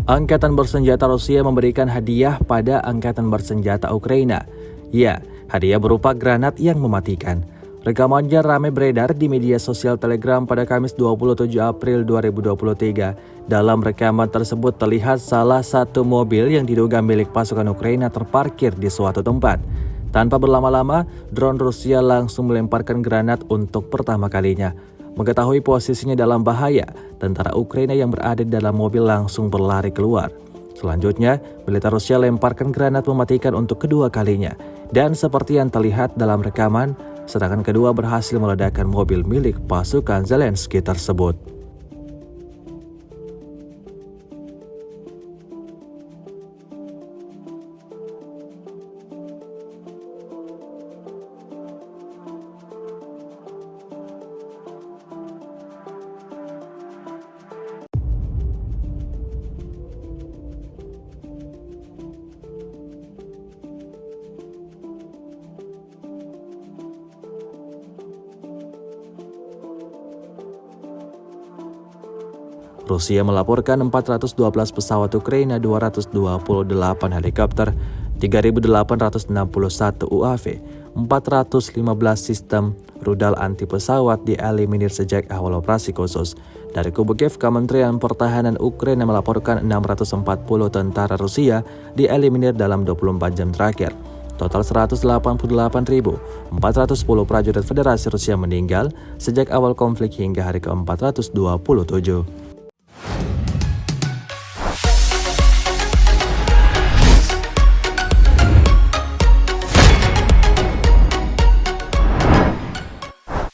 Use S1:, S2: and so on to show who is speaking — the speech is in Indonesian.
S1: Angkatan bersenjata Rusia memberikan hadiah pada Angkatan bersenjata Ukraina. Ya, hadiah berupa granat yang mematikan. Rekamannya ramai beredar di media sosial Telegram pada Kamis 27 April 2023. Dalam rekaman tersebut terlihat salah satu mobil yang diduga milik pasukan Ukraina terparkir di suatu tempat. Tanpa berlama-lama, drone Rusia langsung melemparkan granat untuk pertama kalinya. Mengetahui posisinya dalam bahaya, tentara Ukraina yang berada di dalam mobil langsung berlari keluar. Selanjutnya, militer Rusia lemparkan granat mematikan untuk kedua kalinya. Dan seperti yang terlihat dalam rekaman, serangan kedua berhasil meledakkan mobil milik pasukan Zelensky tersebut. Rusia melaporkan 412 pesawat Ukraina, 228 helikopter, 3.861 UAV, 415 sistem rudal anti pesawat dieliminir sejak awal operasi khusus. Dari kubu Kiev, Kementerian Pertahanan Ukraina melaporkan 640 tentara Rusia dieliminir dalam 24 jam terakhir. Total 188.410 prajurit Federasi Rusia meninggal sejak awal konflik hingga hari ke-427.